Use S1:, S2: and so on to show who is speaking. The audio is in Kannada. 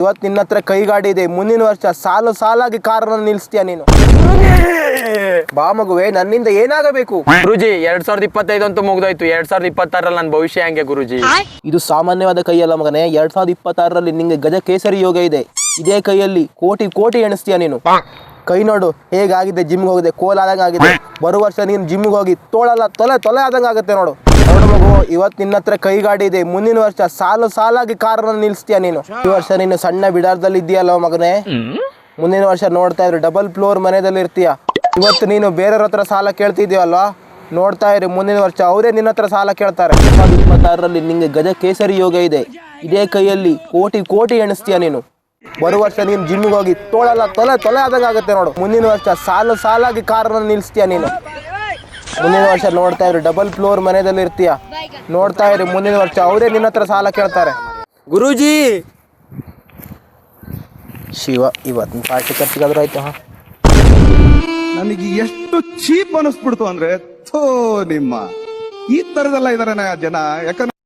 S1: ಇವತ್ತು ನಿನ್ನ ಹತ್ರ ಕೈಗಾಡಿ ಇದೆ, ಮುಂದಿನ ವರ್ಷ ಸಾಲು ಸಾಲಾಗಿ ಕಾರನ್ನು ನಿಲ್ಲಿಸ್ತೀಯ ನೀನು. ಬಾ ಮಗುವೆ, ನನ್ನಿಂದ ಏನಾಗಬೇಕು?
S2: ಗುರುಜಿ 2025 ಅಂತೂ ಮುಗ್ದೋಯ್ತು. 2026ರಲ್ಲಿ ನನ್ನ ಭವಿಷ್ಯ ಹಂಗೆ ಗುರುಜಿ.
S1: ಇದು ಸಾಮಾನ್ಯವಾದ ಕೈಯಲ್ಲ ಮಗನೇ. 2026ರಲ್ಲಿ ನಿಂಗೆ ಗಜ ಕೇಸರಿ ಯೋಗ ಇದೆ. ಇದೇ ಕೈಯಲ್ಲಿ ಕೋಟಿ ಕೋಟಿ ಎಣಿಸ್ತೀಯ ನೀನು. ಕೈ ನೋಡು ಹೇಗಾಗಿದೆ, ಜಿಮ್ಗೆ ಹೋಗಿದೆ ಕೋಲಾದಂಗೆ ಆಗಿದೆ. ಬರುವ ವರ್ಷ ನೀನು ಜಿಮ್ಗೆ ಹೋಗಿ ತೋಳಲ್ಲ ತೊಲೆ ಆದಂಗೆ ಆಗುತ್ತೆ ನೋಡು. ನೋಡು ಮಗು, ಇವತ್ತು ನಿನ್ನ ಹತ್ರ ಕೈಗಾಡಿ ಇದೆ, ಮುಂದಿನ ವರ್ಷ ಸಾಲು ಸಾಲಾಗಿ ಕಾರನ್ನು ನಿಲ್ಲಿಸ್ತೀಯ ನೀನು. ಈ ವರ್ಷ ನೀನು ಸಣ್ಣ ಬಿಡಾರದಲ್ಲಿ ಇದೆಯಲ್ಲ ಮಗನೇ, ಮುಂದಿನ ವರ್ಷ ನೋಡ್ತಾ ಇದ್ರು ಡಬಲ್ ಫ್ಲೋರ್ ಮನೆಯಲ್ಲಿ ಇರ್ತೀಯ. ಇವತ್ತು ನೀನು ಬೇರೆಯವ್ರ ಹತ್ರ ಸಾಲ ಕೇಳ್ತಿದ್ಯಲ್ವಾ, ನೋಡ್ತಾ ಇರಿ ಮುಂದಿನ ವರ್ಷ ಅವರೇ ನಿನ್ನ ಹತ್ರ ಸಾಲ ಕೇಳ್ತಾರೆ. 2026ರಲ್ಲಿ ನಿಂಗೆ ಗಜ ಕೇಸರಿ ಯೋಗ ಇದೆ. ಇದೇ ಕೈಯಲ್ಲಿ ಕೋಟಿ ಕೋಟಿ ಎಣಿಸ್ತೀಯ ನೀನು. ಬರುವ ವರ್ಷ ನೀನು ಜಿಮ್ಗೆ ಹೋಗಿ ತೋಳಲ್ಲ ತೊಲೆ ಆದಂಗೆ ಆಗುತ್ತೆ ನೋಡು. ಮುಂದಿನ ವರ್ಷ ಸಾಲು ಸಾಲಾಗಿ ಕಾರನ್ನು ನಿಲ್ಲಿಸ್ತೀಯ ನೀನು. ಮುಂದಿನ ವರ್ಷ ನೋಡ್ತಾ ಇರು ಡಬಲ್ ಫ್ಲೋರ್ ಮನೆಯಲ್ಲಿ ಇರ್ತೀಯ. ನೋಡ್ತಾ ಇರಿ ಮುಂದಿನ ವರ್ಷ ಅವರೇ ನಿನ್ನ ಹತ್ರ ಸಾಲ ಕೇಳ್ತಾರೆ.
S2: ಗುರೂಜಿ
S1: ಶಿವ, ಇವತ್ತಿನ ಪಾರ್ಟಿ ಖರ್ಚಿಗಾದ್ರೂ ಆಯ್ತು.
S3: ನನಗೆ ಎಷ್ಟು ಚೀಪ್ ಅನಿಸ್ಬಿಡ್ತು ಅಂದ್ರೆ, ಥೋ ನಿಮ್ಮ ಈ ತರದೆಲ್ಲ ಇದಾರೆ ಜನ. ಯಾಕಂದ್ರೆ